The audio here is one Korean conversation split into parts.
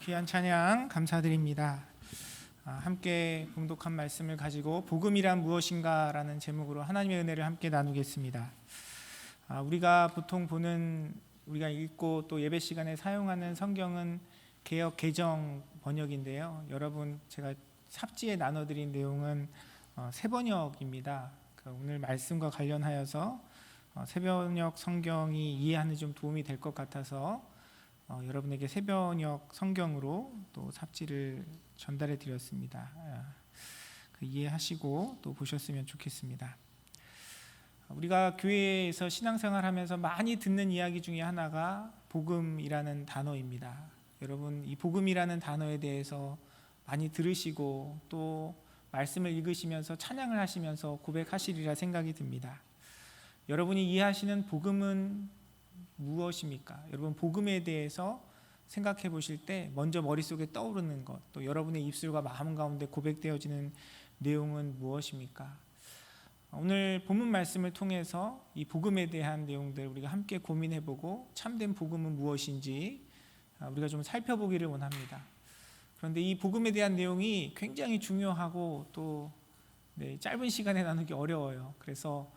귀한 찬양 감사드립니다. 함께 봉독한 말씀을 가지고 복음이란 무엇인가라는 제목으로 하나님의 은혜를 함께 나누겠습니다. 우리가 보통 우리가 읽고 또 예배 시간에 사용하는 성경은 개역 개정 번역인데요. 여러분, 제가 삽지에 나눠드린 내용은 새번역입니다. 오늘 말씀과 관련하여서 새번역 성경이 이해하는 좀 도움이 될 것 같아서 여러분에게 새번역 성경으로 또 삽지를 전달해 드렸습니다. 이해하시고 또 보셨으면 좋겠습니다. 우리가 교회에서 신앙생활하면서 많이 듣는 이야기 중에 하나가 복음이라는 단어입니다. 여러분, 이 복음이라는 단어에 대해서 많이 들으시고 또 말씀을 읽으시면서 찬양을 하시면서 고백하시리라 생각이 듭니다. 여러분이 이해하시는 복음은 무엇입니까? 여러분, 복음에 대해서 생각해 보실 때 먼저 머릿속에 떠오르는 것, 또 여러분의 입술과 마음 가운데 고백되어지는 내용은 무엇입니까? 오늘 본문 말씀을 통해서 이 복음에 대한 내용들 우리가 함께 고민해 보고 참된 복음은 무엇인지 우리가 좀 살펴보기를 원합니다. 그런데 이 복음에 대한 내용이 굉장히 중요하고 또 짧은 시간에 나누기 어려워요. 그래서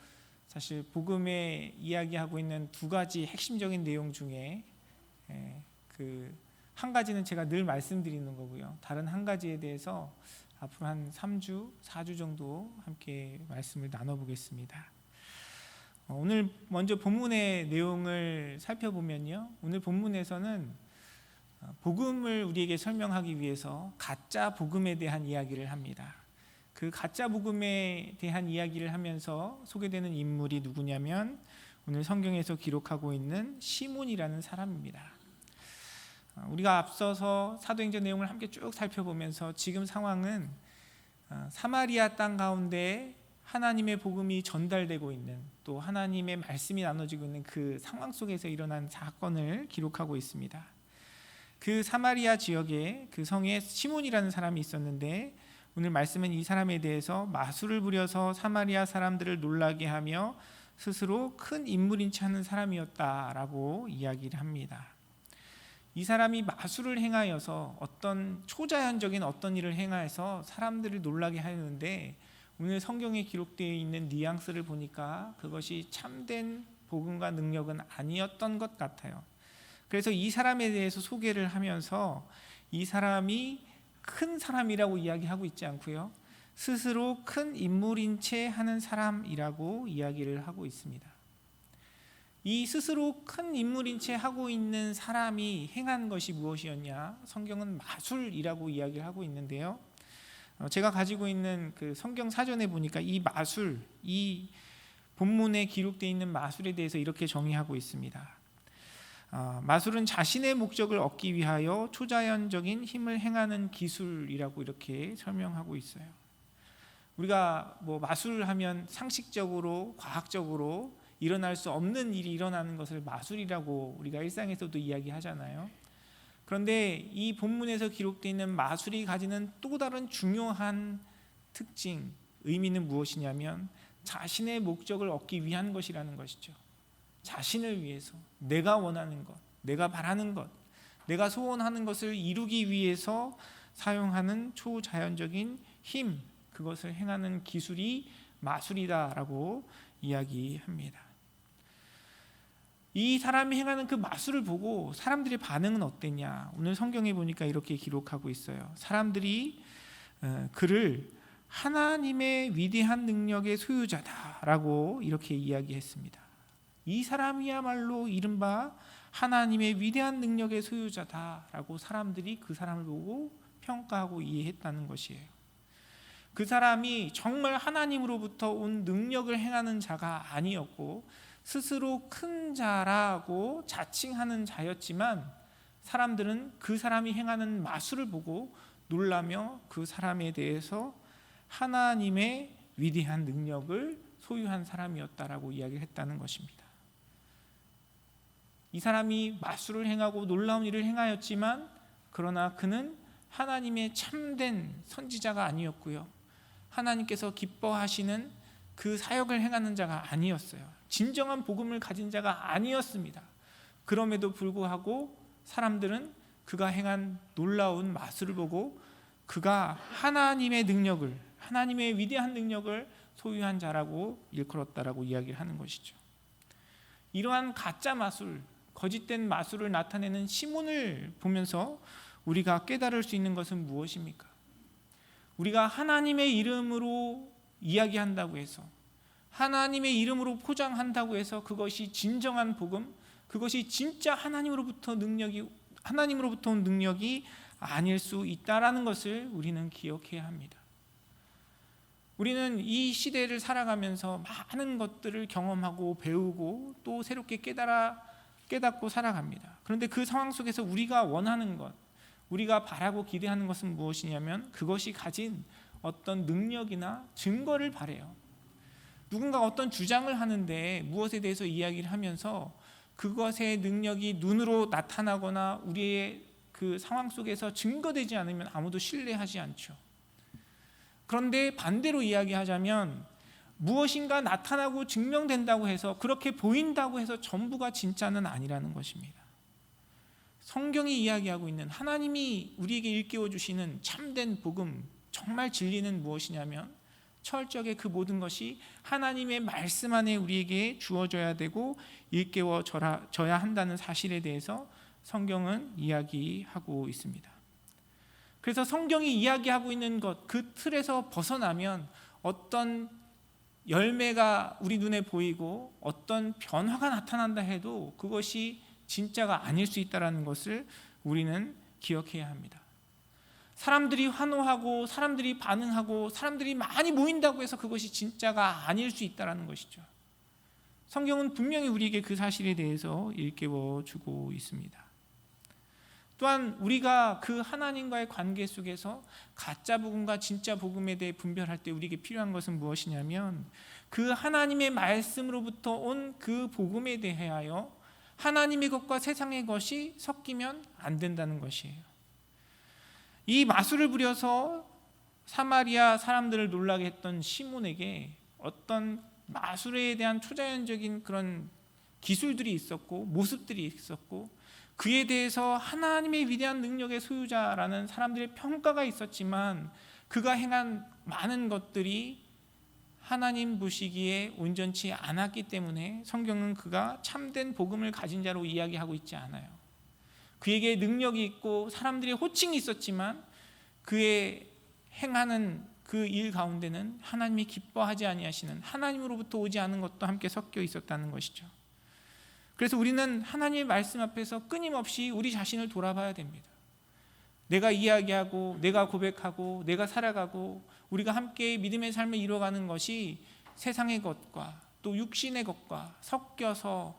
사실 복음에 이야기하고 있는 두 가지 핵심적인 내용 중에 한 가지는 제가 늘 말씀드리는 거고요. 다른 한 가지에 대해서 앞으로 한 3주, 4주 정도 함께 말씀을 나눠보겠습니다. 오늘 먼저 본문의 내용을 살펴보면요. 오늘 본문에서는 복음을 우리에게 설명하기 위해서 가짜 복음에 대한 이야기를 합니다. 그 가짜 복음에 대한 이야기를 하면서 소개되는 인물이 누구냐면 오늘 성경에서 기록하고 있는 시몬이라는 사람입니다. 우리가 앞서서 사도행전 내용을 함께 쭉 살펴보면서 지금 상황은 사마리아 땅 가운데 하나님의 복음이 전달되고 있는, 또 하나님의 말씀이 나눠지고 있는 그 상황 속에서 일어난 사건을 기록하고 있습니다. 그 사마리아 지역에 그 성에 시몬이라는 사람이 있었는데 오늘 말씀은 이 사람에 대해서 마술을 부려서 사마리아 사람들을 놀라게 하며 스스로 큰 인물인 체 하는 사람이었다라고 이야기를 합니다. 이 사람이 마술을 행하여서 어떤 초자연적인 어떤 일을 행하여서 사람들을 놀라게 하는데 오늘 성경에 기록되어 있는 뉘앙스를 보니까 그것이 참된 복음과 능력은 아니었던 것 같아요. 그래서 이 사람에 대해서 소개를 하면서 이 사람이 큰 사람이라고 이야기하고 있지 않고요, 스스로 큰 인물인 채 하는 사람이라고 이야기를 하고 있습니다. 이 스스로 큰 인물인 채 하고 있는 사람이 행한 것이 무엇이었냐? 성경은 마술이라고 이야기를 하고 있는데요, 제가 가지고 있는 그 성경 사전에 보니까 이 마술, 이 본문에 기록되어 있는 마술에 대해서 이렇게 정의하고 있습니다. 마술은 자신의 목적을 얻기 위하여 초자연적인 힘을 행하는 기술이라고 이렇게 설명하고 있어요. 우리가 마술을 하면 상식적으로, 과학적으로 일어날 수 없는 일이 일어나는 것을 마술이라고 우리가 일상에서도 이야기하잖아요. 그런데 이 본문에서 기록되어 있는 마술이 가지는 또 다른 중요한 특징, 의미는 무엇이냐면 자신의 목적을 얻기 위한 것이라는 것이죠. 자신을 위해서, 내가 원하는 것, 내가 바라는 것, 내가 소원하는 것을 이루기 위해서 사용하는 초자연적인 힘, 그것을 행하는 기술이 마술이다라고 이야기합니다. 이 사람이 행하는 그 마술을 보고 사람들의 반응은 어땠냐? 오늘 성경에 보니까 이렇게 기록하고 있어요. 사람들이 그를 하나님의 위대한 능력의 소유자다라고 이렇게 이야기했습니다. 이 사람이야말로 이른바 하나님의 위대한 능력의 소유자다라고 사람들이 그 사람을 보고 평가하고 이해했다는 것이에요. 그 사람이 정말 하나님으로부터 온 능력을 행하는 자가 아니었고 스스로 큰 자라고 자칭하는 자였지만 사람들은 그 사람이 행하는 마술을 보고 놀라며 그 사람에 대해서 하나님의 위대한 능력을 소유한 사람이었다라고 이야기를 했다는 것입니다. 이 사람이 마술을 행하고 놀라운 일을 행하였지만 그러나 그는 하나님의 참된 선지자가 아니었고요, 하나님께서 기뻐하시는 그 사역을 행하는 자가 아니었어요. 진정한 복음을 가진 자가 아니었습니다. 그럼에도 불구하고 사람들은 그가 행한 놀라운 마술을 보고 그가 하나님의 능력을, 하나님의 위대한 능력을 소유한 자라고 일컬었다라고 이야기를 하는 것이죠. 이러한 가짜 마술, 거짓된 마술을 나타내는 시몬을 보면서 우리가 깨달을 수 있는 것은 무엇입니까? 우리가 하나님의 이름으로 이야기한다고 해서, 하나님의 이름으로 포장한다고 해서 그것이 진정한 복음, 그것이 진짜 하나님으로부터 온 능력이 아닐 수 있다라는 것을 우리는 기억해야 합니다. 우리는 이 시대를 살아가면서 많은 것들을 경험하고 배우고 또 새롭게 깨닫고 살아갑니다. 그런데 그 상황 속에서 우리가 원하는 것, 우리가 바라고 기대하는 것은 무엇이냐면 그것이 가진 어떤 능력이나 증거를 바라요. 누군가 어떤 주장을 하는데 무엇에 대해서 이야기를 하면서 그것의 능력이 눈으로 나타나거나 우리의 그 상황 속에서 증거되지 않으면 아무도 신뢰하지 않죠. 그런데 반대로 이야기하자면 무엇인가 나타나고 증명된다고 해서, 그렇게 보인다고 해서 전부가 진짜는 아니라는 것입니다. 성경이 이야기하고 있는, 하나님이 우리에게 일깨워 주시는 참된 복음, 정말 진리는 무엇이냐면 철저하게 그 모든 것이 하나님의 말씀 안에 우리에게 주어져야 되고 일깨워져야 한다는 사실에 대해서 성경은 이야기하고 있습니다. 그래서 성경이 이야기하고 있는 것, 그 틀에서 벗어나면 어떤 열매가 우리 눈에 보이고 어떤 변화가 나타난다 해도 그것이 진짜가 아닐 수 있다는 것을 우리는 기억해야 합니다. 사람들이 환호하고 사람들이 반응하고 사람들이 많이 모인다고 해서 그것이 진짜가 아닐 수 있다는 것이죠. 성경은 분명히 우리에게 그 사실에 대해서 일깨워 주고 있습니다. 또한 우리가 그 하나님과의 관계 속에서 가짜 복음과 진짜 복음에 대해 분별할 때 우리에게 필요한 것은 무엇이냐면 그 하나님의 말씀으로부터 온 그 복음에 대하여 하나님의 것과 세상의 것이 섞이면 안 된다는 것이에요. 이 마술을 부려서 사마리아 사람들을 놀라게 했던 시몬에게 어떤 마술에 대한 초자연적인 그런 기술들이 있었고 모습들이 있었고 그에 대해서 하나님의 위대한 능력의 소유자라는 사람들의 평가가 있었지만 그가 행한 많은 것들이 하나님 보시기에 온전치 않았기 때문에 성경은 그가 참된 복음을 가진 자로 이야기하고 있지 않아요. 그에게 능력이 있고 사람들의 호칭이 있었지만 그의 행하는 그 일 가운데는 하나님이 기뻐하지 아니하시는, 하나님으로부터 오지 않은 것도 함께 섞여 있었다는 것이죠. 그래서 우리는 하나님의 말씀 앞에서 끊임없이 우리 자신을 돌아봐야 됩니다. 내가 이야기하고 내가 고백하고 내가 살아가고 우리가 함께 믿음의 삶을 이루어가는 것이 세상의 것과 또 육신의 것과 섞여서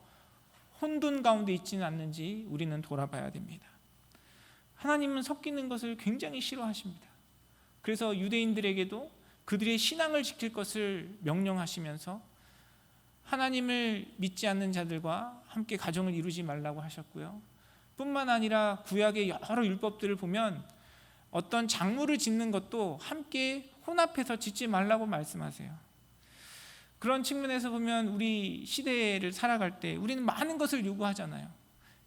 혼돈 가운데 있지는 않는지 우리는 돌아봐야 됩니다. 하나님은 섞이는 것을 굉장히 싫어하십니다. 그래서 유대인들에게도 그들의 신앙을 지킬 것을 명령하시면서 하나님을 믿지 않는 자들과 함께 가정을 이루지 말라고 하셨고요. 뿐만 아니라 구약의 여러 율법들을 보면 어떤 작물을 짓는 것도 함께 혼합해서 짓지 말라고 말씀하세요. 그런 측면에서 보면 우리 시대를 살아갈 때 우리는 많은 것을 요구하잖아요.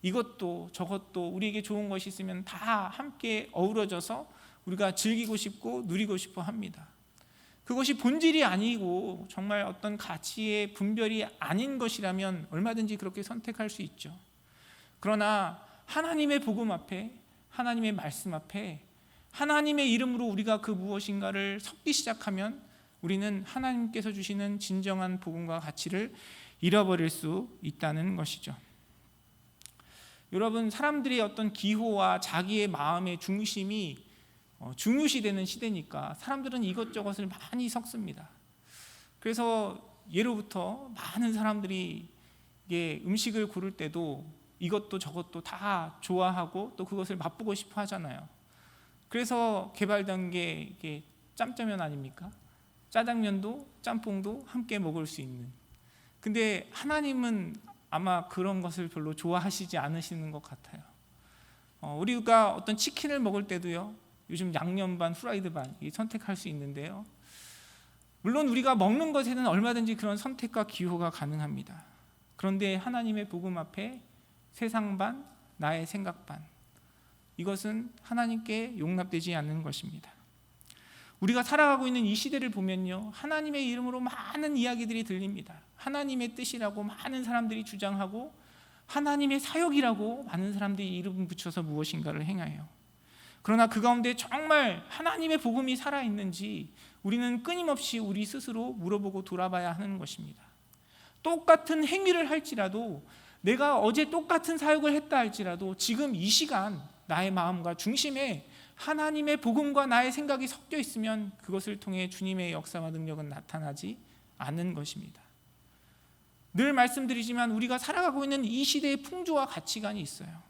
이것도 저것도 우리에게 좋은 것이 있으면 다 함께 어우러져서 우리가 즐기고 싶고 누리고 싶어 합니다. 그것이 본질이 아니고 정말 어떤 가치의 분별이 아닌 것이라면 얼마든지 그렇게 선택할 수 있죠. 그러나 하나님의 복음 앞에, 하나님의 말씀 앞에 하나님의 이름으로 우리가 그 무엇인가를 섞기 시작하면 우리는 하나님께서 주시는 진정한 복음과 가치를 잃어버릴 수 있다는 것이죠. 여러분, 사람들이 어떤 기호와 자기의 마음의 중심이 중요시되는 시대니까 사람들은 이것저것을 많이 섞습니다. 그래서 예로부터 많은 사람들이 음식을 고를 때도 이것도 저것도 다 좋아하고 또 그것을 맛보고 싶어 하잖아요. 그래서 개발된 게 이게 짬짜면 아닙니까? 짜장면도 짬뽕도 함께 먹을 수 있는. 근데 하나님은 아마 그런 것을 별로 좋아하시지 않으시는 것 같아요. 우리가 어떤 치킨을 먹을 때도요, 요즘 양념 반 후라이드 반 선택할 수 있는데요, 물론 우리가 먹는 것에는 얼마든지 그런 선택과 기호가 가능합니다. 그런데 하나님의 복음 앞에 세상 반, 나의 생각 반, 이것은 하나님께 용납되지 않는 것입니다. 우리가 살아가고 있는 이 시대를 보면요, 하나님의 이름으로 많은 이야기들이 들립니다. 하나님의 뜻이라고 많은 사람들이 주장하고 하나님의 사역이라고 많은 사람들이 이름 붙여서 무엇인가를 행해요. 그러나 그 가운데 정말 하나님의 복음이 살아있는지 우리는 끊임없이 우리 스스로 물어보고 돌아봐야 하는 것입니다. 똑같은 행위를 할지라도, 내가 어제 똑같은 사역을 했다 할지라도 지금 이 시간 나의 마음과 중심에 하나님의 복음과 나의 생각이 섞여 있으면 그것을 통해 주님의 역사와 능력은 나타나지 않는 것입니다. 늘 말씀드리지만 우리가 살아가고 있는 이 시대의 풍조와 가치관이 있어요.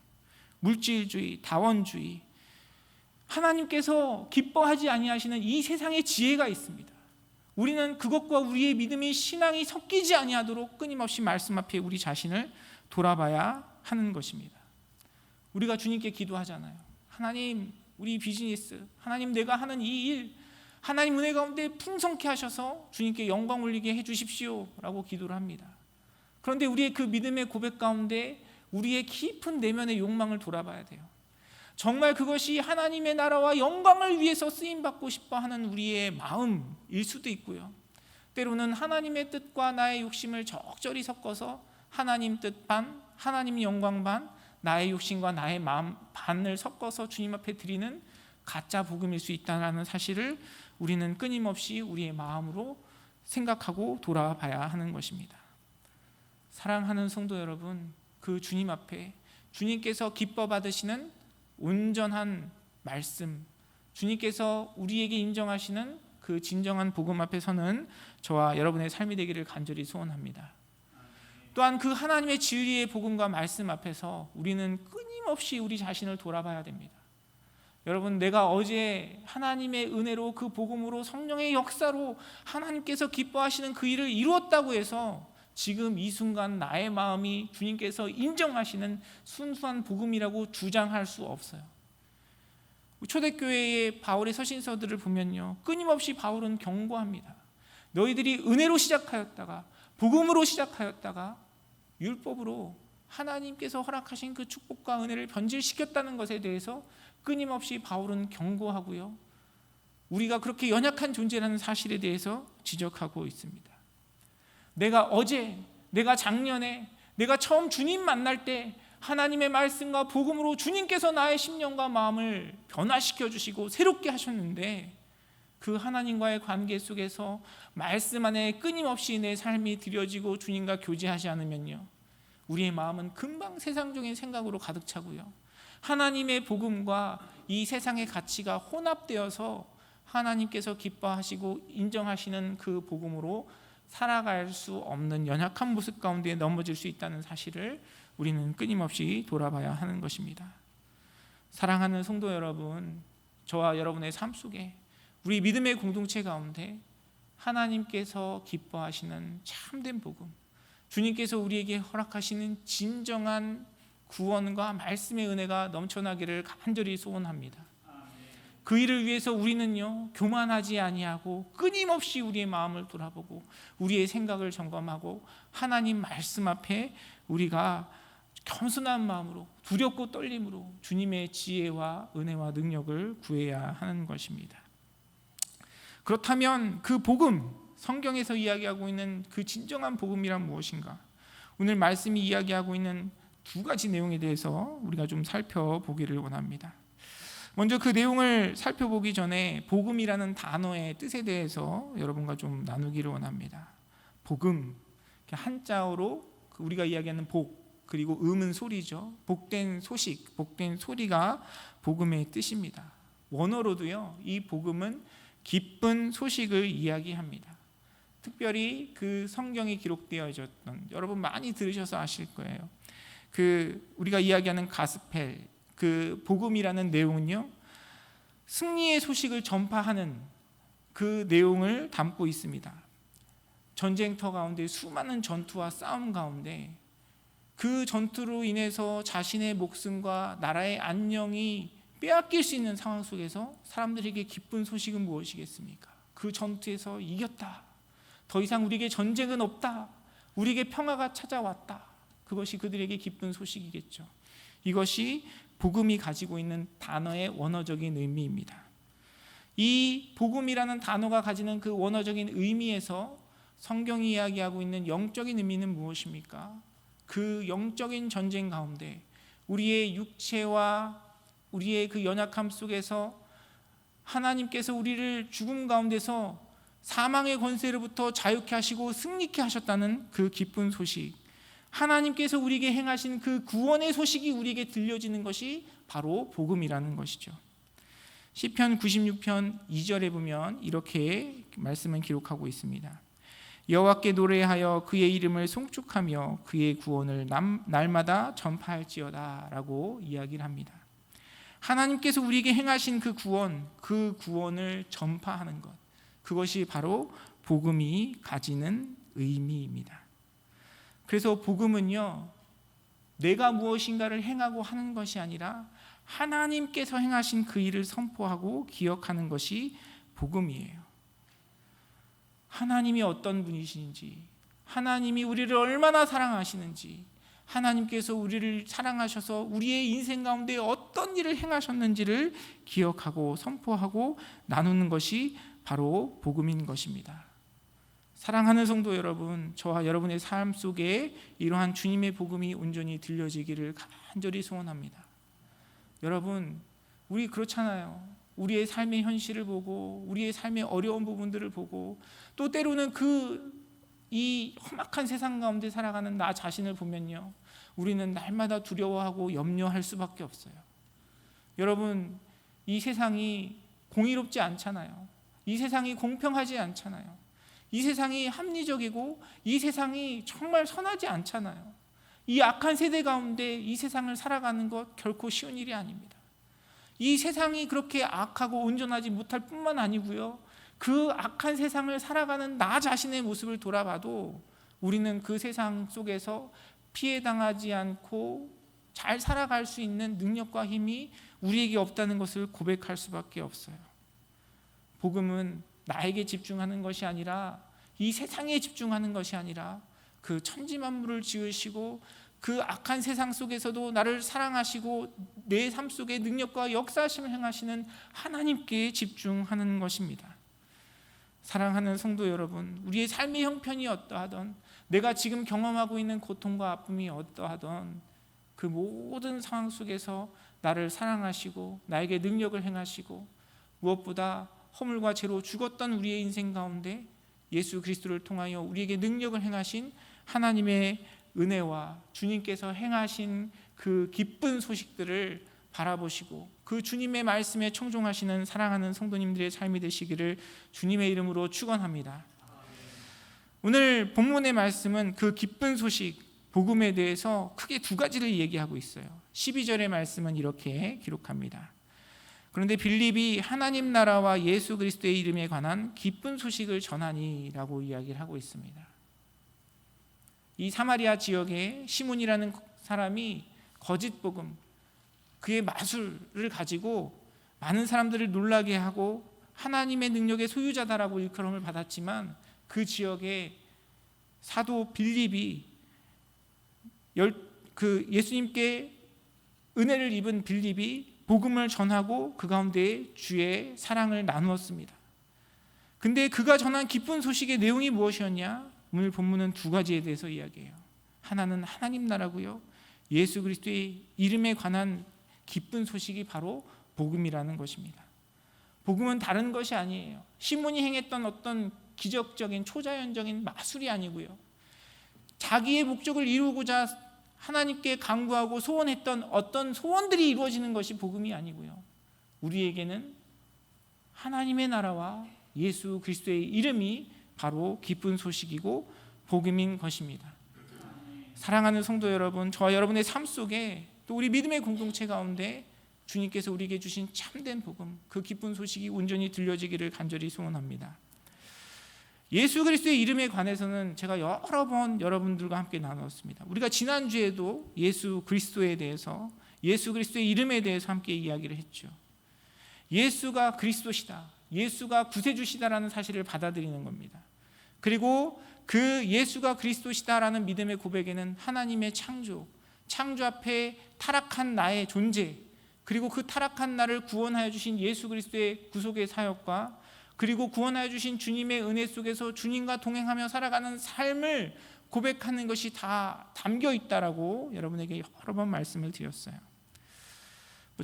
물질주의, 다원주의, 하나님께서 기뻐하지 아니하시는 이 세상의 지혜가 있습니다. 우리는 그것과 우리의 믿음이, 신앙이 섞이지 아니하도록 끊임없이 말씀 앞에 우리 자신을 돌아봐야 하는 것입니다. 우리가 주님께 기도하잖아요. 하나님, 우리 비즈니스, 하나님 내가 하는 이 일, 하나님 은혜 가운데 풍성케 하셔서 주님께 영광 올리게 해주십시오 라고 기도를 합니다. 그런데 우리의 그 믿음의 고백 가운데 우리의 깊은 내면의 욕망을 돌아봐야 돼요. 정말 그것이 하나님의 나라와 영광을 위해서 쓰임받고 싶어하는 우리의 마음일 수도 있고요, 때로는 하나님의 뜻과 나의 욕심을 적절히 섞어서 하나님 뜻 반, 하나님 영광 반, 나의 욕심과 나의 마음 반을 섞어서 주님 앞에 드리는 가짜 복음일 수 있다는 사실을 우리는 끊임없이 우리의 마음으로 생각하고 돌아봐야 하는 것입니다. 사랑하는 성도 여러분, 그 주님 앞에 주님께서 기뻐 받으시는 온전한 말씀, 주님께서 우리에게 인정하시는 그 진정한 복음 앞에 서는 저와 여러분의 삶이 되기를 간절히 소원합니다. 또한 그 하나님의 진리의 복음과 말씀 앞에서 우리는 끊임없이 우리 자신을 돌아봐야 됩니다. 여러분, 내가 어제 하나님의 은혜로 그 복음으로 성령의 역사로 하나님께서 기뻐하시는 그 일을 이루었다고 해서 지금 이 순간 나의 마음이 주님께서 인정하시는 순수한 복음이라고 주장할 수 없어요. 초대교회의 바울의 서신서들을 보면요, 끊임없이 바울은 경고합니다. 너희들이 은혜로 시작하였다가, 복음으로 시작하였다가 율법으로 하나님께서 허락하신 그 축복과 은혜를 변질시켰다는 것에 대해서 끊임없이 바울은 경고하고요, 우리가 그렇게 연약한 존재라는 사실에 대해서 지적하고 있습니다. 내가 어제, 내가 작년에, 내가 처음 주님 만날 때 하나님의 말씀과 복음으로 주님께서 나의 심령과 마음을 변화시켜 주시고 새롭게 하셨는데, 그 하나님과의 관계 속에서 말씀 안에 끊임없이 내 삶이 드려지고 주님과 교제하지 않으면요, 우리의 마음은 금방 세상적인 생각으로 가득 차고요, 하나님의 복음과 이 세상의 가치가 혼합되어서 하나님께서 기뻐하시고 인정하시는 그 복음으로 살아갈 수 없는 연약한 모습 가운데 넘어질 수 있다는 사실을 우리는 끊임없이 돌아봐야 하는 것입니다. 사랑하는 성도 여러분, 저와 여러분의 삶 속에 우리 믿음의 공동체 가운데 하나님께서 기뻐하시는 참된 복음, 주님께서 우리에게 허락하시는 진정한 구원과 말씀의 은혜가 넘쳐나기를 간절히 소원합니다. 그 일을 위해서 우리는요, 교만하지 아니하고 끊임없이 우리의 마음을 돌아보고 우리의 생각을 점검하고 하나님 말씀 앞에 우리가 겸손한 마음으로, 두렵고 떨림으로 주님의 지혜와 은혜와 능력을 구해야 하는 것입니다. 그렇다면 그 복음, 성경에서 이야기하고 있는 그 진정한 복음이란 무엇인가? 오늘 말씀이 이야기하고 있는 두 가지 내용에 대해서 우리가 좀 살펴보기를 원합니다. 먼저 그 내용을 살펴보기 전에 복음이라는 단어의 뜻에 대해서 여러분과 좀 나누기를 원합니다. 복음, 한자어로 우리가 이야기하는 복, 그리고 음은 소리죠. 복된 소식, 복된 소리가 복음의 뜻입니다. 원어로도요, 이 복음은 기쁜 소식을 이야기합니다. 특별히 그 성경에 기록되어졌던, 여러분 많이 들으셔서 아실 거예요, 그 우리가 이야기하는 가스펠, 그 복음이라는 내용은요, 승리의 소식을 전파하는 그 내용을 담고 있습니다. 전쟁터 가운데 수많은 전투와 싸움 가운데 그 전투로 인해서 자신의 목숨과 나라의 안녕이 빼앗길 수 있는 상황 속에서 사람들에게 기쁜 소식은 무엇이겠습니까? 그 전투에서 이겼다, 더 이상 우리에게 전쟁은 없다, 우리에게 평화가 찾아왔다, 그것이 그들에게 기쁜 소식이겠죠. 이것이 복음이 가지고 있는 단어의 원어적인 의미입니다. 이 복음이라는 단어가 가지는 그 원어적인 의미에서 성경이 이야기하고 있는 영적인 의미는 무엇입니까? 그 영적인 전쟁 가운데 우리의 육체와 우리의 그 연약함 속에서 하나님께서 우리를 죽음 가운데서 사망의 권세로부터 자유케 하시고 승리케 하셨다는 그 기쁜 소식, 하나님께서 우리에게 행하신 그 구원의 소식이 우리에게 들려지는 것이 바로 복음이라는 것이죠. 시편 96편 2절에 보면 이렇게 말씀을 기록하고 있습니다. 여호와께 노래하여 그의 이름을 송축하며 그의 구원을 날마다 전파할지어다 라고 이야기를 합니다. 하나님께서 우리에게 행하신 그 구원을 전파하는 것, 그것이 바로 복음이 가지는 의미입니다. 그래서 복음은요, 내가 무엇인가를 행하고 하는 것이 아니라 하나님께서 행하신 그 일을 선포하고 기억하는 것이 복음이에요. 하나님이 어떤 분이신지, 하나님이 우리를 얼마나 사랑하시는지, 하나님께서 우리를 사랑하셔서 우리의 인생 가운데 어떤 일을 행하셨는지를 기억하고 선포하고 나누는 것이 바로 복음인 것입니다. 사랑하는 성도 여러분, 저와 여러분의 삶 속에 이러한 주님의 복음이 온전히 들려지기를 간절히 소원합니다. 여러분, 우리 그렇잖아요. 우리의 삶의 현실을 보고 우리의 삶의 어려운 부분들을 보고 또 때로는 이 험악한 세상 가운데 살아가는 나 자신을 보면요, 우리는 날마다 두려워하고 염려할 수밖에 없어요. 여러분, 이 세상이 공의롭지 않잖아요. 이 세상이 공평하지 않잖아요. 이 세상이 합리적이고 이 세상이 정말 선하지 않잖아요. 이 악한 세대 가운데 이 세상을 살아가는 것 결코 쉬운 일이 아닙니다. 이 세상이 그렇게 악하고 온전하지 못할 뿐만 아니고요, 그 악한 세상을 살아가는 나 자신의 모습을 돌아봐도 우리는 그 세상 속에서 피해당하지 않고 잘 살아갈 수 있는 능력과 힘이 우리에게 없다는 것을 고백할 수밖에 없어요. 복음은 나에게 집중하는 것이 아니라, 이 세상에 집중하는 것이 아니라, 그 천지만물을 지으시고 그 악한 세상 속에서도 나를 사랑하시고 내 삶 속에 능력과 역사하심을 행하시는 하나님께 집중하는 것입니다. 사랑하는 성도 여러분, 우리의 삶의 형편이 어떠하던, 내가 지금 경험하고 있는 고통과 아픔이 어떠하던 그 모든 상황 속에서 나를 사랑하시고 나에게 능력을 행하시고 무엇보다 허물과 죄로 죽었던 우리의 인생 가운데 예수 그리스도를 통하여 우리에게 능력을 행하신 하나님의 은혜와 주님께서 행하신 그 기쁜 소식들을 바라보시고 그 주님의 말씀에 청종하시는 사랑하는 성도님들의 삶이 되시기를 주님의 이름으로 축원합니다. 오늘 본문의 말씀은 그 기쁜 소식, 복음에 대해서 크게 두 가지를 얘기하고 있어요. 12절의 말씀은 이렇게 기록합니다. 그런데 빌립이 하나님 나라와 예수 그리스도의 이름에 관한 기쁜 소식을 전하니 라고 이야기를 하고 있습니다. 이 사마리아 지역에 시몬이라는 사람이 거짓 복음, 그의 마술을 가지고 많은 사람들을 놀라게 하고 하나님의 능력의 소유자다라고 일컬음을 받았지만, 그 지역에 사도 빌립이 예수님께 은혜를 입은 빌립이 복음을 전하고 그 가운데 주의 사랑을 나누었습니다. 근데 그가 전한 기쁜 소식의 내용이 무엇이었냐? 오늘 본문은 두 가지에 대해서 이야기해요. 하나는 하나님 나라고요, 예수 그리스도의 이름에 관한 기쁜 소식이 바로 복음이라는 것입니다. 복음은 다른 것이 아니에요. 시몬이 행했던 어떤 기적적인 초자연적인 마술이 아니고요, 자기의 목적을 이루고자 하나님께 간구하고 소원했던 어떤 소원들이 이루어지는 것이 복음이 아니고요, 우리에게는 하나님의 나라와 예수 그리스도의 이름이 바로 기쁜 소식이고 복음인 것입니다. 사랑하는 성도 여러분, 저와 여러분의 삶 속에 또 우리 믿음의 공동체 가운데 주님께서 우리에게 주신 참된 복음, 그 기쁜 소식이 온전히 들려지기를 간절히 소원합니다. 예수 그리스도의 이름에 관해서는 제가 여러 번 여러분들과 함께 나누었습니다. 우리가 지난주에도 예수 그리스도에 대해서, 예수 그리스도의 이름에 대해서 함께 이야기를 했죠. 예수가 그리스도시다, 예수가 구세주시다라는 사실을 받아들이는 겁니다. 그리고 그 예수가 그리스도시다라는 믿음의 고백에는 하나님의 창조 앞에 타락한 나의 존재, 그리고 그 타락한 나를 구원하여 주신 예수 그리스도의 구속의 사역과 그리고 구원하여 주신 주님의 은혜 속에서 주님과 동행하며 살아가는 삶을 고백하는 것이 다 담겨 있다라고 여러분에게 여러 번 말씀을 드렸어요.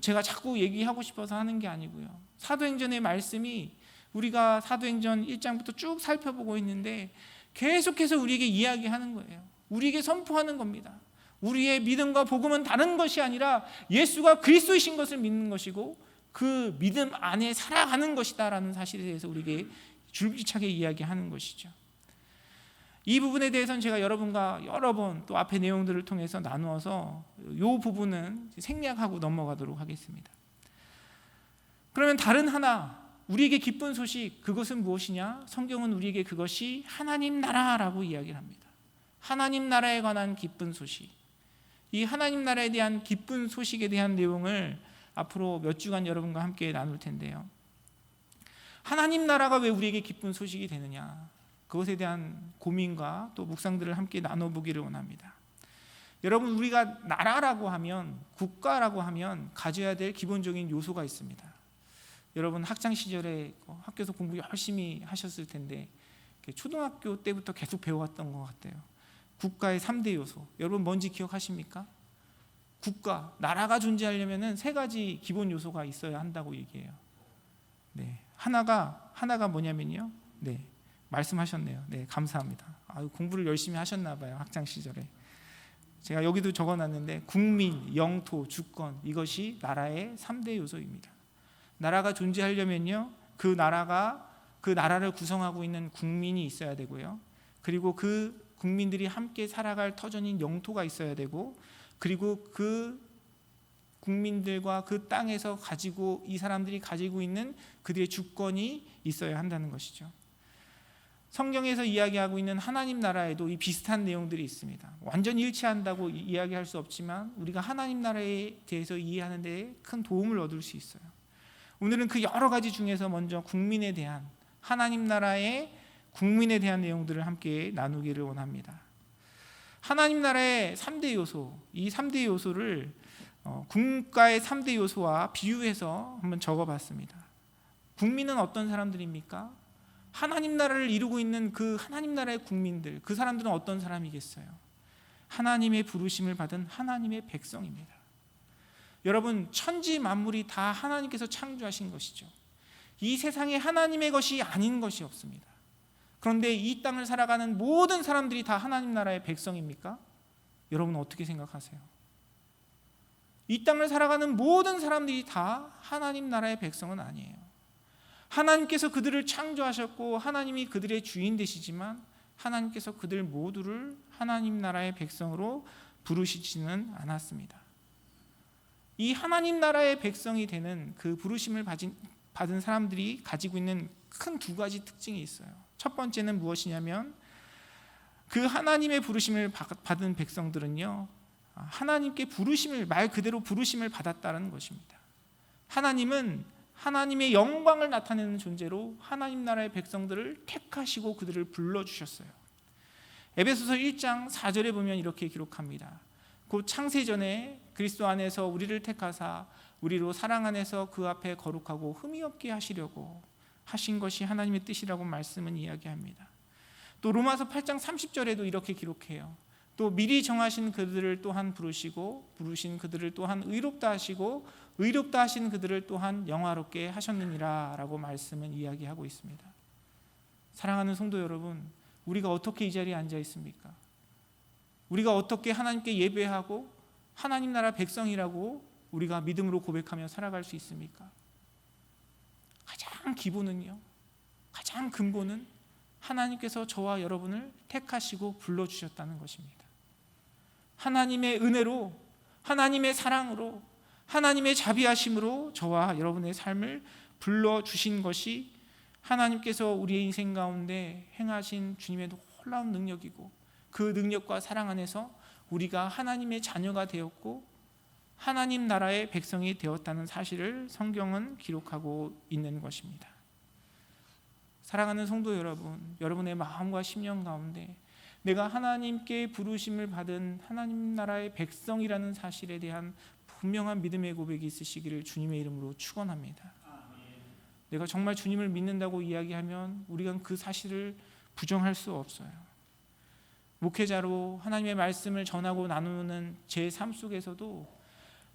제가 자꾸 얘기하고 싶어서 하는 게 아니고요. 사도행전의 말씀이 우리가 사도행전 1장부터 쭉 살펴보고 있는데 계속해서 우리에게 이야기하는 거예요. 우리에게 선포하는 겁니다. 우리의 믿음과 복음은 다른 것이 아니라 예수가 그리스도이신 것을 믿는 것이고 그 믿음 안에 살아가는 것이다라는 사실에 대해서 우리에게 줄기차게 이야기하는 것이죠. 이 부분에 대해서는 제가 여러분과 여러 번 또 앞의 내용들을 통해서 나누어서 이 부분은 생략하고 넘어가도록 하겠습니다. 그러면 다른 하나 우리에게 기쁜 소식, 그것은 무엇이냐? 성경은 우리에게 그것이 하나님 나라라고 이야기를 합니다. 하나님 나라에 관한 기쁜 소식. 이 하나님 나라에 대한 기쁜 소식에 대한 내용을 앞으로 몇 주간 여러분과 함께 나눌 텐데요. 하나님 나라가 왜 우리에게 기쁜 소식이 되느냐? 그것에 대한 고민과 또 묵상들을 함께 나눠보기를 원합니다. 여러분, 우리가 나라라고 하면, 국가라고 하면 가져야 될 기본적인 요소가 있습니다. 여러분 학창 시절에 학교에서 공부 열심히 하셨을 텐데 초등학교 때부터 계속 배워왔던 것 같아요. 국가의 3대 요소, 여러분 뭔지 기억하십니까? 국가, 나라가 존재하려면 3가지 기본 요소가 있어야 한다고 얘기해요. 네, 하나가 뭐냐면요. 네, 말씀하셨네요. 네, 감사합니다. 공부를 열심히 하셨나 봐요. 학창 시절에. 제가 여기도 적어놨는데 국민, 영토, 주권, 이것이 나라의 3대 요소입니다. 나라가 존재하려면요, 그 나라를 구성하고 있는 국민이 있어야 되고요. 그리고 그 국민들이 함께 살아갈 터전인 영토가 있어야 되고, 그리고 그 국민들과 그 땅에서 이 사람들이 가지고 있는 그들의 주권이 있어야 한다는 것이죠. 성경에서 이야기하고 있는 하나님 나라에도 이 비슷한 내용들이 있습니다. 완전히 일치한다고 이야기할 수 없지만 우리가 하나님 나라에 대해서 이해하는 데 큰 도움을 얻을 수 있어요. 오늘은 그 여러 가지 중에서 먼저 국민에 대한, 하나님 나라의 국민에 대한 내용들을 함께 나누기를 원합니다. 하나님 나라의 3대 요소, 이 3대 요소를 국가의 3대 요소와 비유해서 한번 적어봤습니다. 국민은 어떤 사람들입니까? 하나님 나라를 이루고 있는 그 하나님 나라의 국민들, 그 사람들은 어떤 사람이겠어요? 하나님의 부르심을 받은 하나님의 백성입니다. 여러분, 천지 만물이 다 하나님께서 창조하신 것이죠. 이 세상에 하나님의 것이 아닌 것이 없습니다. 그런데 이 땅을 살아가는 모든 사람들이 다 하나님 나라의 백성입니까? 여러분 어떻게 생각하세요? 이 땅을 살아가는 모든 사람들이 다 하나님 나라의 백성은 아니에요. 하나님께서 그들을 창조하셨고 하나님이 그들의 주인 되시지만 하나님께서 그들 모두를 하나님 나라의 백성으로 부르시지는 않았습니다. 이 하나님 나라의 백성이 되는 그 부르심을 받은 사람들이 가지고 있는 큰 2가지 특징이 있어요. 첫 번째는 무엇이냐면 그 하나님의 부르심을 받은 백성들은요, 하나님께 말 그대로 부르심을 받았다는 것입니다. 하나님은 하나님의 영광을 나타내는 존재로 하나님 나라의 백성들을 택하시고 그들을 불러주셨어요. 에베소서 1장 4절에 보면 이렇게 기록합니다. 곧 창세전에 그리스도 안에서 우리를 택하사 우리로 사랑 안에서 그 앞에 거룩하고 흠이 없게 하시려고 하신 것이 하나님의 뜻이라고 말씀은 이야기합니다. 또 로마서 8장 30절에도 이렇게 기록해요. 또 미리 정하신 그들을 또한 부르시고 부르신 그들을 또한 의롭다 하시고 의롭다 하신 그들을 또한 영화롭게 하셨느니라 라고 말씀은 이야기하고 있습니다. 사랑하는 성도 여러분, 우리가 어떻게 이 자리에 앉아 있습니까? 우리가 어떻게 하나님께 예배하고 하나님 나라 백성이라고 우리가 믿음으로 고백하며 살아갈 수 있습니까? 가장 기본은요, 가장 근본은 하나님께서 저와 여러분을 택하시고 불러주셨다는 것입니다. 하나님의 은혜로, 하나님의 사랑으로, 하나님의 자비하심으로 저와 여러분의 삶을 불러주신 것이 하나님께서 우리의 인생 가운데 행하신 주님의 놀라운 능력이고, 그 능력과 사랑 안에서 우리가 하나님의 자녀가 되었고 하나님 나라의 백성이 되었다는 사실을 성경은 기록하고 있는 것입니다. 사랑하는 성도 여러분, 여러분의 마음과 심령 가운데 내가 하나님께 부르심을 받은 하나님 나라의 백성이라는 사실에 대한 분명한 믿음의 고백이 있으시기를 주님의 이름으로 축원합니다. 내가 정말 주님을 믿는다고 이야기하면 우리가 그 사실을 부정할 수 없어요. 목회자로 하나님의 말씀을 전하고 나누는 제 삶 속에서도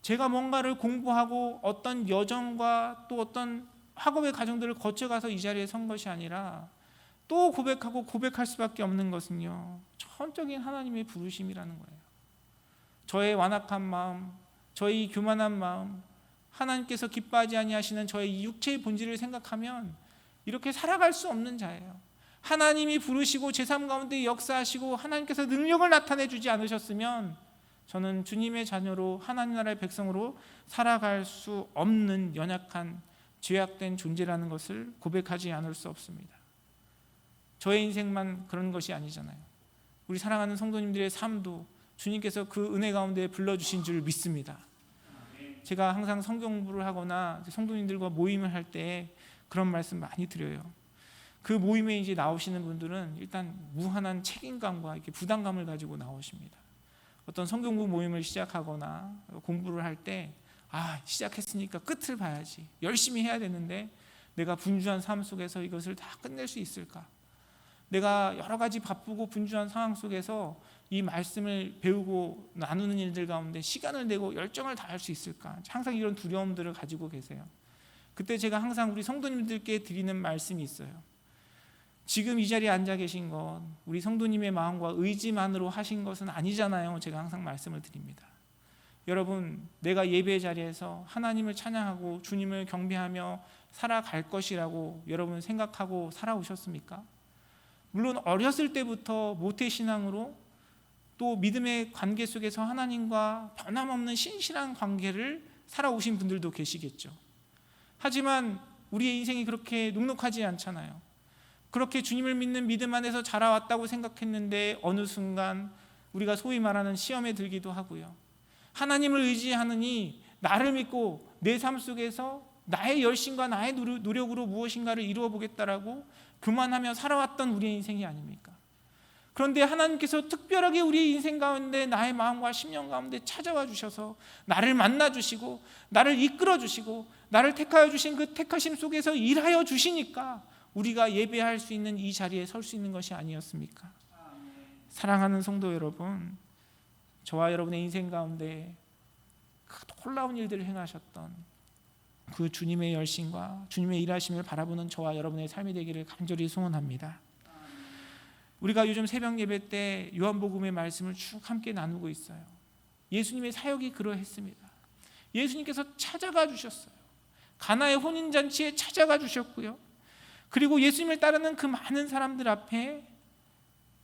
제가 뭔가를 공부하고 어떤 여정과 또 어떤 학업의 과정들을 거쳐가서 이 자리에 선 것이 아니라 또 고백하고 고백할 수밖에 없는 것은요, 전적인 하나님의 부르심이라는 거예요. 저의 완악한 마음, 저의 교만한 마음, 하나님께서 기뻐하지 아니하시는 저의 육체의 본질을 생각하면 이렇게 살아갈 수 없는 자예요. 하나님이 부르시고 제 삶 가운데 역사하시고 하나님께서 능력을 나타내 주지 않으셨으면 저는 주님의 자녀로 하나님 나라의 백성으로 살아갈 수 없는 연약한 죄악된 존재라는 것을 고백하지 않을 수 없습니다. 저의 인생만 그런 것이 아니잖아요. 우리 사랑하는 성도님들의 삶도 주님께서 그 은혜 가운데 불러주신 줄 믿습니다. 제가 항상 성경 공부를 하거나 성도님들과 모임을 할 때 그런 말씀 많이 드려요. 그 모임에 이제 나오시는 분들은 일단 무한한 책임감과 이렇게 부담감을 가지고 나오십니다. 어떤 성경 공부 모임을 시작하거나 공부를 할 때 시작했으니까 끝을 봐야지, 열심히 해야 되는데 내가 분주한 삶 속에서 이것을 다 끝낼 수 있을까? 내가 여러 가지 바쁘고 분주한 상황 속에서 이 말씀을 배우고 나누는 일들 가운데 시간을 내고 열정을 다할 수 있을까? 항상 이런 두려움들을 가지고 계세요. 그때 제가 항상 우리 성도님들께 드리는 말씀이 있어요. 지금 이 자리에 앉아 계신 건 우리 성도님의 마음과 의지만으로 하신 것은 아니잖아요. 제가 항상 말씀을 드립니다. 여러분, 내가 예배의 자리에서 하나님을 찬양하고 주님을 경배하며 살아갈 것이라고 여러분 생각하고 살아오셨습니까? 물론 어렸을 때부터 모태신앙으로 또 믿음의 관계 속에서 하나님과 변함없는 신실한 관계를 살아오신 분들도 계시겠죠. 하지만 우리의 인생이 그렇게 눅눅하지 않잖아요. 그렇게 주님을 믿는 믿음 안에서 자라왔다고 생각했는데 어느 순간 우리가 소위 말하는 시험에 들기도 하고요. 하나님을 의지하느니 나를 믿고 내 삶 속에서 나의 열심과 나의 노력으로 무엇인가를 이루어 보겠다라고 교만하며 살아왔던 우리의 인생이 아닙니까? 그런데 하나님께서 특별하게 우리의 인생 가운데 나의 마음과 심령 가운데 찾아와 주셔서 나를 만나 주시고 나를 이끌어 주시고 나를 택하여 주신 그 택하심 속에서 일하여 주시니까 우리가 예배할 수 있는 이 자리에 설 수 있는 것이 아니었습니까? 사랑하는 성도 여러분, 저와 여러분의 인생 가운데 그 놀라운 일들을 행하셨던 그 주님의 열심과 주님의 일하심을 바라보는 저와 여러분의 삶이 되기를 간절히 소원합니다. 우리가 요즘 새벽 예배 때 요한복음의 말씀을 쭉 함께 나누고 있어요. 예수님의 사역이 그러했습니다. 예수님께서 찾아가 주셨어요. 가나의 혼인잔치에 찾아가 주셨고요. 그리고 예수님을 따르는 그 많은 사람들 앞에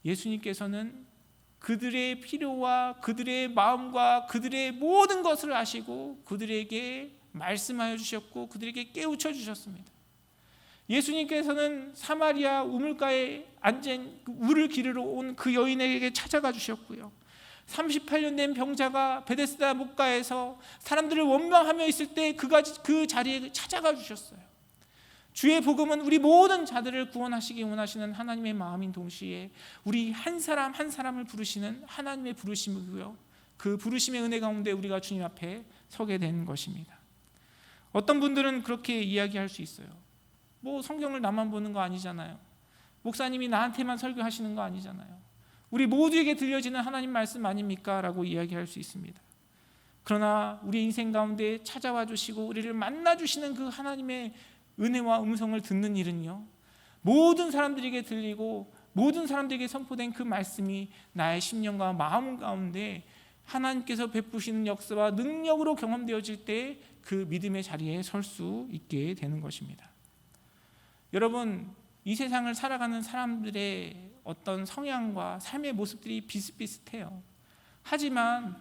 예수님께서는 그들의 필요와 그들의 마음과 그들의 모든 것을 아시고 그들에게 말씀하여 주셨고 그들에게 깨우쳐 주셨습니다. 예수님께서는 사마리아 우물가에 앉은 물을 기르러 온 그 여인에게 찾아가 주셨고요. 38년 된 병자가 베데스다 목가에서 사람들을 원망하며 있을 때 그 자리에 찾아가 주셨어요. 주의 복음은 우리 모든 자들을 구원하시기 원하시는 하나님의 마음인 동시에 우리 한 사람 한 사람을 부르시는 하나님의 부르심이고요. 그 부르심의 은혜 가운데 우리가 주님 앞에 서게 된 것입니다. 어떤 분들은 그렇게 이야기할 수 있어요. 성경을 나만 보는 거 아니잖아요. 목사님이 나한테만 설교하시는 거 아니잖아요. 우리 모두에게 들려지는 하나님 말씀 아닙니까? 라고 이야기할 수 있습니다. 그러나 우리 인생 가운데 찾아와 주시고 우리를 만나 주시는 그 하나님의 은혜와 음성을 듣는 일은요, 모든 사람들에게 들리고 모든 사람들에게 선포된 그 말씀이 나의 심령과 마음 가운데 하나님께서 베푸시는 역사와 능력으로 경험되어질 때 그 믿음의 자리에 설 수 있게 되는 것입니다. 여러분, 이 세상을 살아가는 사람들의 어떤 성향과 삶의 모습들이 비슷비슷해요. 하지만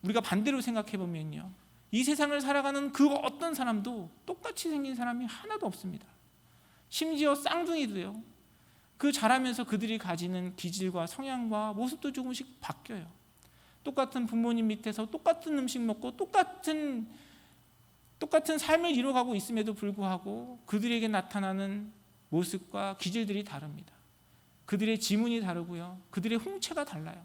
우리가 반대로 생각해 보면요, 이 세상을 살아가는 그 어떤 사람도 똑같이 생긴 사람이 하나도 없습니다. 심지어 쌍둥이도요, 그 자라면서 그들이 가지는 기질과 성향과 모습도 조금씩 바뀌어요. 똑같은 부모님 밑에서 똑같은 음식 먹고 똑같은 삶을 이뤄가고 있음에도 불구하고 그들에게 나타나는 모습과 기질들이 다릅니다. 그들의 지문이 다르고요, 그들의 홍채가 달라요.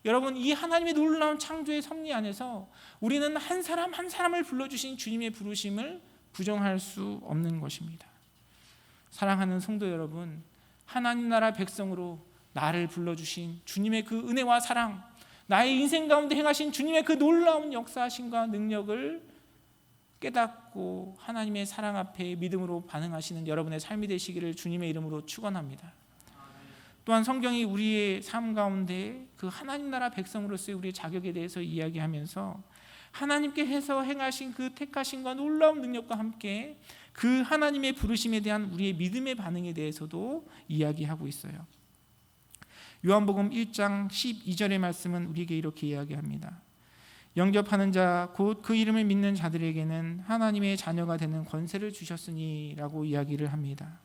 여러분, 이 하나님의 놀라운 창조의 섭리 안에서 우리는 한 사람 한 사람을 불러주신 주님의 부르심을 부정할 수 없는 것입니다. 사랑하는 성도 여러분, 하나님 나라 백성으로 나를 불러주신 주님의 그 은혜와 사랑, 나의 인생 가운데 행하신 주님의 그 놀라운 역사하심과 능력을 깨닫고 하나님의 사랑 앞에 믿음으로 반응하시는 여러분의 삶이 되시기를 주님의 이름으로 축원합니다. 또한 성경이 우리의 삶 가운데 그 하나님 나라 백성으로서의 우리의 자격에 대해서 이야기하면서 하나님께서 행하신 그 택하심과 놀라운 능력과 함께 그 하나님의 부르심에 대한 우리의 믿음의 반응에 대해서도 이야기하고 있어요. 요한복음 1장 12절의 말씀은 우리에게 이렇게 이야기합니다. 영접하는 자 곧 그 이름을 믿는 자들에게는 하나님의 자녀가 되는 권세를 주셨으니 라고 이야기를 합니다.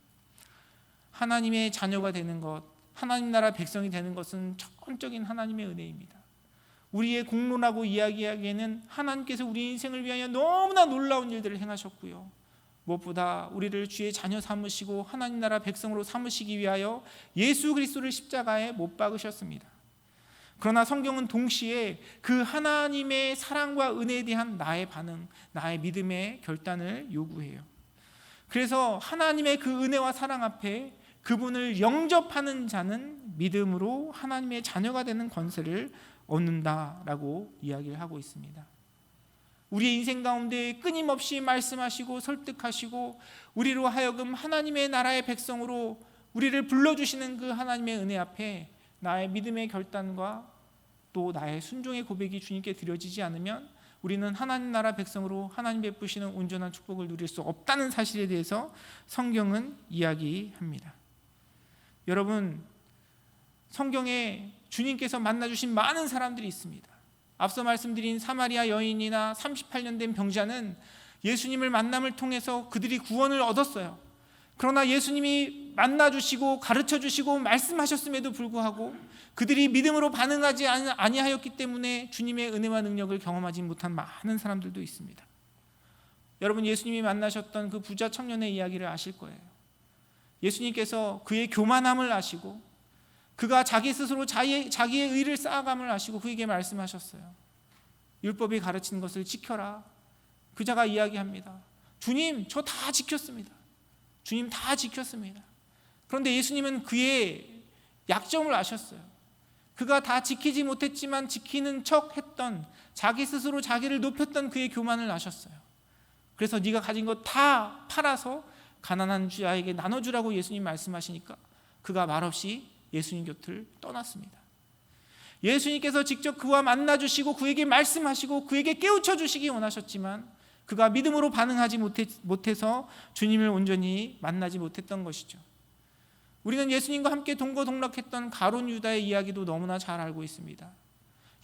하나님의 자녀가 되는 것, 하나님 나라 백성이 되는 것은 천적인 하나님의 은혜입니다. 우리의 공로라고 이야기하기에는 하나님께서 우리 인생을 위하여 너무나 놀라운 일들을 행하셨고요, 무엇보다 우리를 주의 자녀 삼으시고 하나님 나라 백성으로 삼으시기 위하여 예수 그리스도를 십자가에 못 박으셨습니다. 그러나 성경은 동시에 그 하나님의 사랑과 은혜에 대한 나의 반응, 나의 믿음의 결단을 요구해요. 그래서 하나님의 그 은혜와 사랑 앞에 그분을 영접하는 자는 믿음으로 하나님의 자녀가 되는 권세를 얻는다라고 이야기를 하고 있습니다. 우리의 인생 가운데 끊임없이 말씀하시고 설득하시고 우리로 하여금 하나님의 나라의 백성으로 우리를 불러주시는 그 하나님의 은혜 앞에 나의 믿음의 결단과 또 나의 순종의 고백이 주님께 드려지지 않으면 우리는 하나님 나라 백성으로 하나님 베푸시는 온전한 축복을 누릴 수 없다는 사실에 대해서 성경은 이야기합니다. 여러분, 성경에 주님께서 만나주신 많은 사람들이 있습니다. 앞서 말씀드린 사마리아 여인이나 38년 된 병자는 예수님을 만남을 통해서 그들이 구원을 얻었어요. 그러나 예수님이 만나주시고 가르쳐주시고 말씀하셨음에도 불구하고 그들이 믿음으로 반응하지 아니하였기 때문에 주님의 은혜와 능력을 경험하지 못한 많은 사람들도 있습니다. 여러분, 예수님이 만나셨던 그 부자 청년의 이야기를 아실 거예요. 예수님께서 그의 교만함을 아시고 그가 자기 스스로 자기의 의를 쌓아감을 아시고 그에게 말씀하셨어요. 율법이 가르치는 것을 지켜라. 그 자가 이야기합니다. 주님, 저 다 지켰습니다. 주님, 다 지켰습니다. 그런데 예수님은 그의 약점을 아셨어요. 그가 다 지키지 못했지만 지키는 척 했던, 자기 스스로 자기를 높였던 그의 교만을 아셨어요. 그래서 네가 가진 것 다 팔아서 가난한 자에게 나눠주라고 예수님 말씀하시니까 그가 말없이 예수님 곁을 떠났습니다. 예수님께서 직접 그와 만나주시고 그에게 말씀하시고 그에게 깨우쳐 주시기 원하셨지만 그가 믿음으로 반응하지 못해서 주님을 온전히 만나지 못했던 것이죠. 우리는 예수님과 함께 동거동락했던 가룟 유다의 이야기도 너무나 잘 알고 있습니다.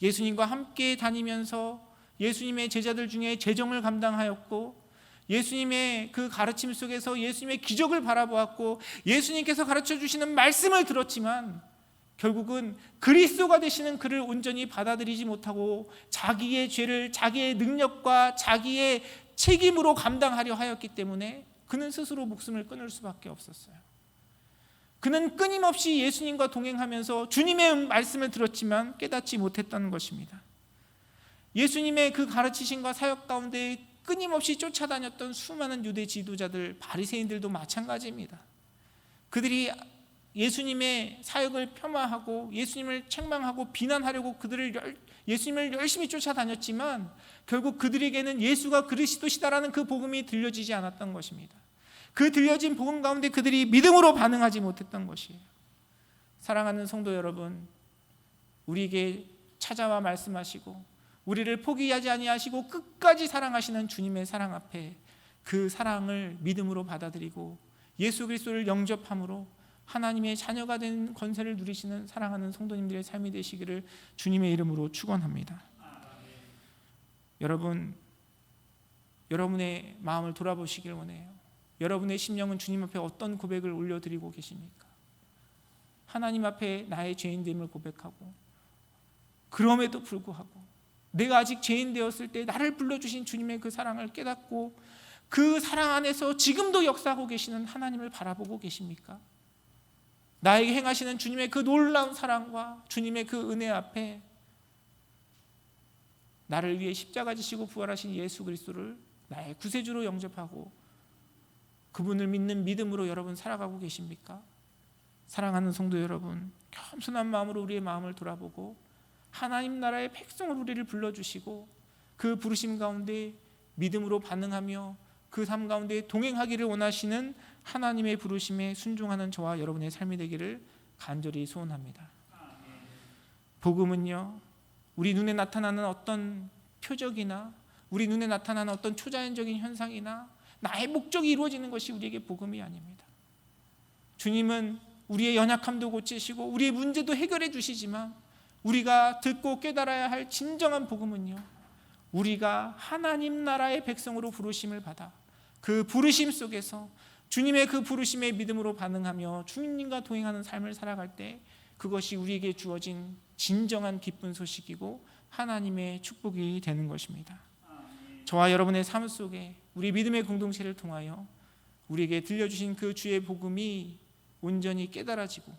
예수님과 함께 다니면서 예수님의 제자들 중에 재정을 감당하였고 예수님의 그 가르침 속에서 예수님의 기적을 바라보았고 예수님께서 가르쳐 주시는 말씀을 들었지만 결국은 그리스도가 되시는 그를 온전히 받아들이지 못하고 자기의 죄를 자기의 능력과 자기의 책임으로 감당하려 하였기 때문에 그는 스스로 목숨을 끊을 수밖에 없었어요. 그는 끊임없이 예수님과 동행하면서 주님의 말씀을 들었지만 깨닫지 못했다는 것입니다. 예수님의 그 가르치심과 사역 가운데 끊임없이 쫓아다녔던 수많은 유대 지도자들, 바리새인들도 마찬가지입니다. 그들이 예수님의 사역을 폄하하고 예수님을 책망하고 비난하려고 예수님을 열심히 쫓아다녔지만 결국 그들에게는 예수가 그리스도시다라는 그 복음이 들려지지 않았던 것입니다. 그 들려진 복음 가운데 그들이 믿음으로 반응하지 못했던 것이에요. 사랑하는 성도 여러분, 우리에게 찾아와 말씀하시고 우리를 포기하지 아니하시고 끝까지 사랑하시는 주님의 사랑 앞에 그 사랑을 믿음으로 받아들이고 예수 그리스도를 영접함으로 하나님의 자녀가 된 권세를 누리시는 사랑하는 성도님들의 삶이 되시기를 주님의 이름으로 축원합니다. 여러분, 여러분의 마음을 돌아보시길 원해요. 여러분의 심령은 주님 앞에 어떤 고백을 올려드리고 계십니까? 하나님 앞에 나의 죄인됨을 고백하고 그럼에도 불구하고 내가 아직 죄인 되었을 때 나를 불러주신 주님의 그 사랑을 깨닫고 그 사랑 안에서 지금도 역사하고 계시는 하나님을 바라보고 계십니까? 나에게 행하시는 주님의 그 놀라운 사랑과 주님의 그 은혜 앞에 나를 위해 십자가 지시고 부활하신 예수 그리스도를 나의 구세주로 영접하고 그분을 믿는 믿음으로 여러분 살아가고 계십니까? 사랑하는 성도 여러분, 겸손한 마음으로 우리의 마음을 돌아보고 하나님 나라의 백성으로 우리를 불러주시고 그 부르심 가운데 믿음으로 반응하며 그 삶 가운데 동행하기를 원하시는 하나님의 부르심에 순종하는 저와 여러분의 삶이 되기를 간절히 소원합니다. 복음은요, 우리 눈에 나타나는 어떤 표적이나 우리 눈에 나타나는 어떤 초자연적인 현상이나 나의 목적이 이루어지는 것이 우리에게 복음이 아닙니다. 주님은 우리의 연약함도 고치시고 우리의 문제도 해결해 주시지만 우리가 듣고 깨달아야 할 진정한 복음은요, 우리가 하나님 나라의 백성으로 부르심을 받아 그 부르심 속에서 주님의 그 부르심에 믿음으로 반응하며 주님과 동행하는 삶을 살아갈 때 그것이 우리에게 주어진 진정한 기쁜 소식이고 하나님의 축복이 되는 것입니다. 저와 여러분의 삶 속에 우리 믿음의 공동체를 통하여 우리에게 들려주신 그 주의 복음이 온전히 깨달아지고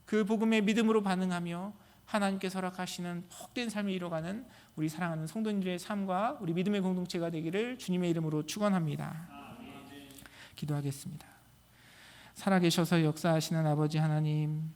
그 복음에 믿음으로 반응하며 하나님께서 허락하시는 복된 삶을 이뤄가는 우리 사랑하는 성도님들의 삶과 우리 믿음의 공동체가 되기를 주님의 이름으로 축원합니다. 기도하겠습니다. 살아계셔서 역사하시는 아버지 하나님,